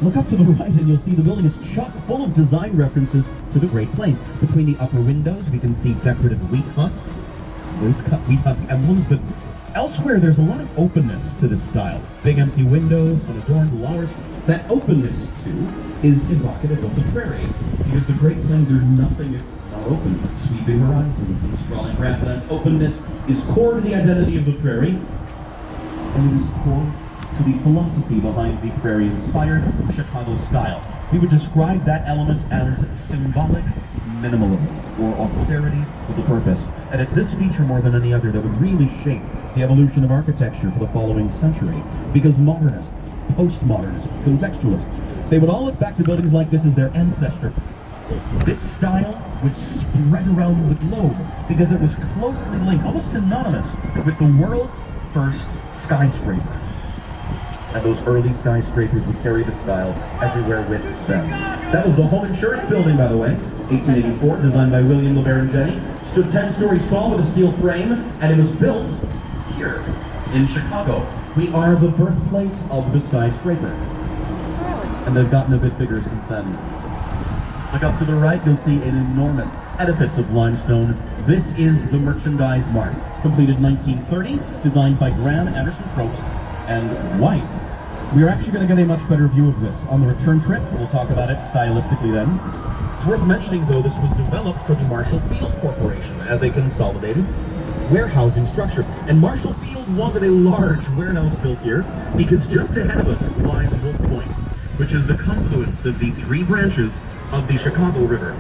Look up to the right and you'll see the building is chock full of design references to the Great Plains. Between the upper windows, we can see decorative wheat husks, those cut wheat husk emblems, but elsewhere there's a lot of openness to this style. Big empty windows, unadorned lowers. That openness, too, is evocative of the prairie, because the Great Plains are nothing if not open. Sweeping horizons and sprawling grasslands. Openness is core to the identity of the prairie, and it is core to the philosophy behind the prairie-inspired Chicago style. We would describe that element as symbolic minimalism, or austerity with a purpose. And it's this feature more than any other that would really shape the evolution of architecture for the following century. Because modernists, postmodernists, contextualists, they would all look back to buildings like this as their ancestor. This style would spread around the globe because it was closely linked, almost synonymous, with the world's first skyscraper. And those early skyscrapers would carry the style everywhere with them. That was the Home Insurance Building, by the way, 1884, designed by William LeBaron Jenney. Stood 10 stories tall with a steel frame, and it was built here in Chicago. We are the birthplace of the skyscraper. And they've gotten a bit bigger since then. Look up to the right, you'll see an enormous edifice of limestone. This is the Merchandise Mart, completed 1930, designed by Graham Anderson Probst and White. We're actually going to get a much better view of this on the return trip. We'll talk about it stylistically then. It's worth mentioning, though, this was developed for the Marshall Field Corporation as a consolidated warehousing structure. And Marshall Field wanted a large warehouse built here because just ahead of us lies Wolf Point, which is the confluence of the three branches of the Chicago River.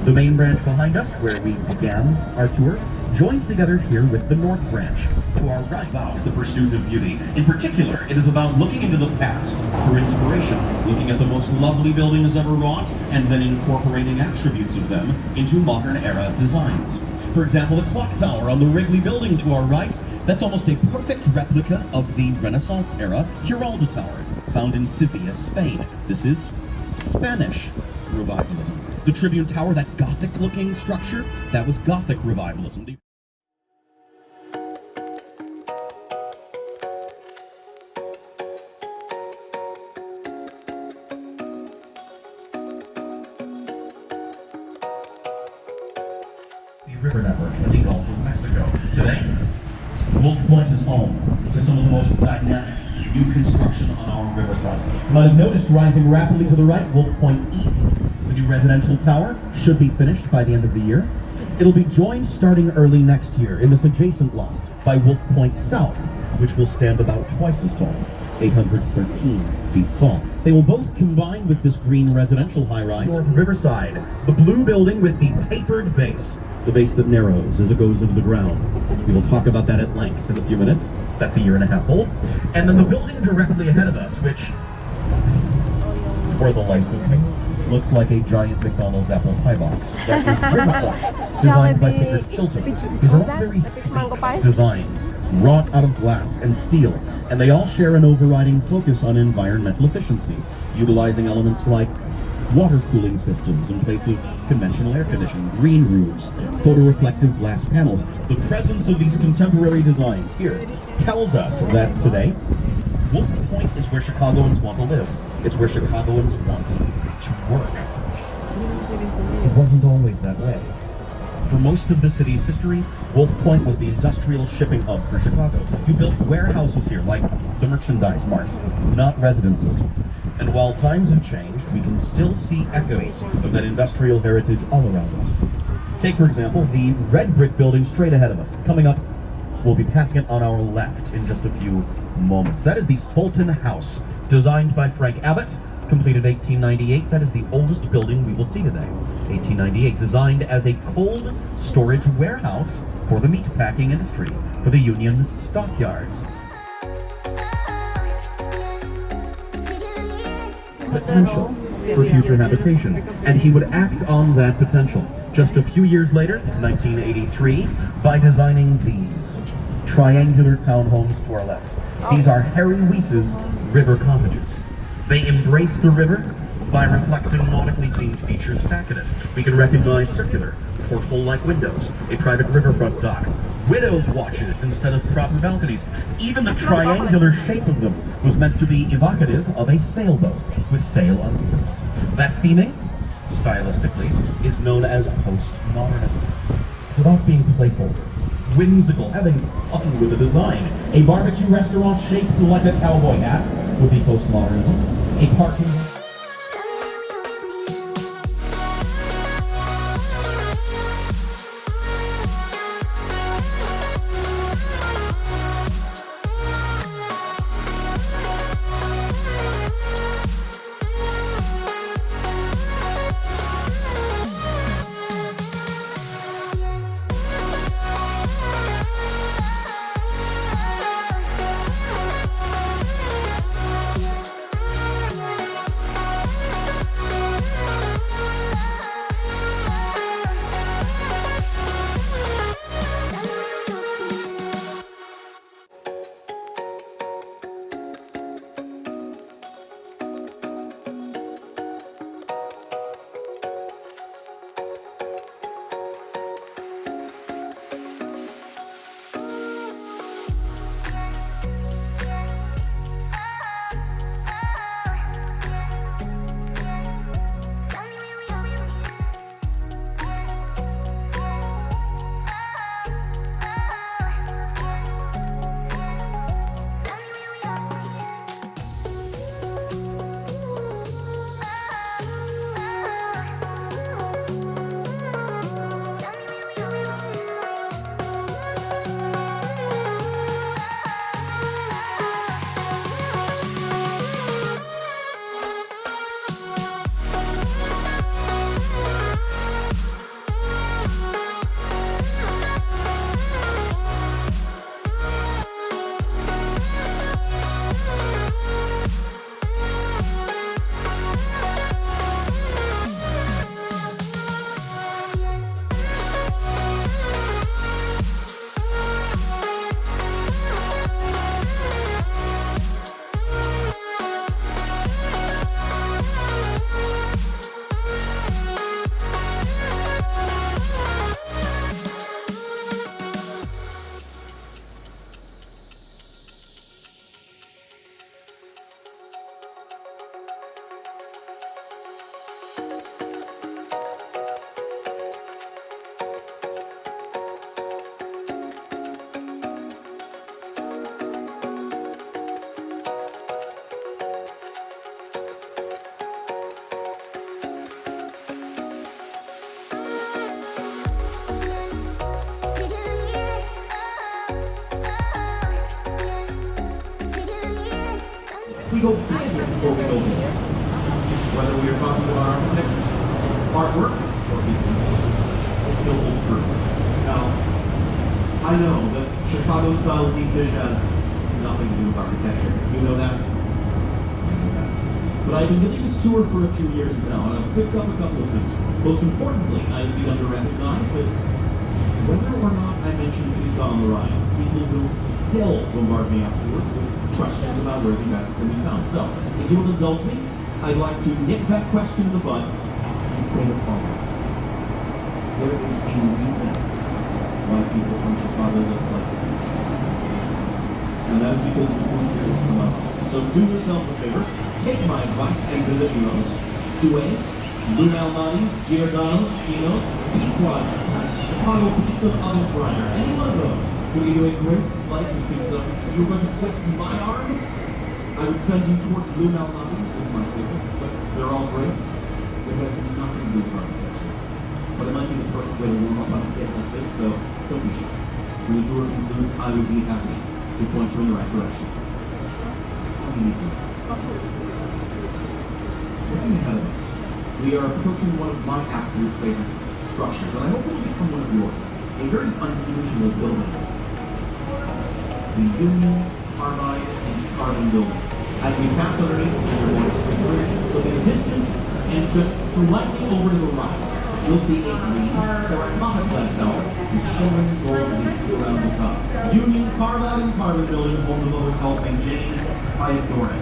The main branch behind us, where we began our tour, joins together here with the North Branch. To our right, about the pursuit of beauty. In particular, it is about looking into the past for inspiration, looking at the most lovely buildings ever wrought, and then incorporating attributes of them into modern era designs. For example, the clock tower on the Wrigley Building to our right, that's almost a perfect replica of the Renaissance era Giralda Tower, found in Sevilla, Spain. This is Spanish revivalism. The Tribune Tower, that Gothic-looking structure, that was Gothic revivalism. The river network in the Gulf of Mexico. Today, Wolf Point is home to some of the most dynamic new construction on our riverfront. You might have noticed rising rapidly to the right, Wolf Point East. The new residential tower should be finished by the end of the year. It'll be joined starting early next year in this adjacent lot by Wolf Point South, which will stand about twice as tall, 813 feet tall. They will both combine with this green residential high-rise North Riverside, the blue building with the tapered base, the base that narrows as it goes into the ground. We will talk about that at length in a few minutes. That's a year and a half old. And then the building directly ahead of us, which, for the life of me, looks like a giant McDonald's apple pie box. That is Riverfront, designed by Pickard Chilton. These are all very sleek designs, wrought out of glass and steel, and they all share an overriding focus on environmental efficiency, utilizing elements like water cooling systems in place of conventional air conditioning, green roofs, photoreflective glass panels. The presence of these contemporary designs here tells us that today, Wolf Point is where Chicagoans want to live. It's where Chicagoans want to work. It wasn't always that way. For most of the city's history, Wolf Point was the industrial shipping hub for Chicago. You built warehouses here, like the Merchandise Mart, not residences. And while times have changed, we can still see echoes of that industrial heritage all around us. Take, for example, the red brick building straight ahead of us. It's coming up. We'll be passing it on our left in just a few moments. That is the Fulton House, designed by Frank Abbott, completed 1898. That is the oldest building we will see today. 1898, designed as a cold storage warehouse for the meatpacking industry, for the Union stockyards. Potential for future habitation, and he would act on that potential just a few years later, 1983, by designing these triangular townhomes to our left. These are Harry Weiss's river cottages. They embrace the river by reflecting nautically themed features back in it. We can recognize circular, porthole-like windows, a private riverfront dock, widow's watches instead of proper balconies. Even the triangular shape of them was meant to be evocative of a sailboat with sail under. That theming, stylistically, is known as postmodernism. It's about being playful, whimsical, having fun with the design. A barbecue restaurant shaped like a cowboy hat would be postmodernism. A parking we go business before we go business. Whether we are talking about artwork or people building through. Now, I know that Chicago style deep dish has nothing to do with architecture. You know that? But I've been giving this tour for a few years now, and I've picked up a couple of things. Most importantly, I've begun to recognize that whether or not I mention Pizza on the Rhine, people will still bombard me afterwards with questions about where the best can be found. So, if you will indulge me, I'd like to nip that question in the bud and say the following. There is a reason why people from Chicago look like this. And that's because the food is come up. So do yourself a favor, take my advice and visit Heroes, Duane's, Lou Malnati's, Giordano's, Gino's, Pequod, Chicago Pizza Oven Fryer, any one of those. When you do a great slice of pizza, if you were going to twist my arm, I would send you towards Lou Malnati's. It's my favorite, but they're all great. It has nothing to do with architecture. But it might be the perfect way to warm up on a day like this, so don't be shy. When the tour concludes, I would be happy to point you in the right direction. Looking ahead of us, we are approaching one of my absolute favorite structures, and I hope it will become one of yours. A very unusual building. The Union Carbide and Carbon Building. As we pass underneath the bridge, look at the distance, and just slightly over to the right, you'll see a green terracotta clad tower with shimmering gold leaf around the top. Union Carbide and Carbon Building, home of the Hotel St. James. I adore it.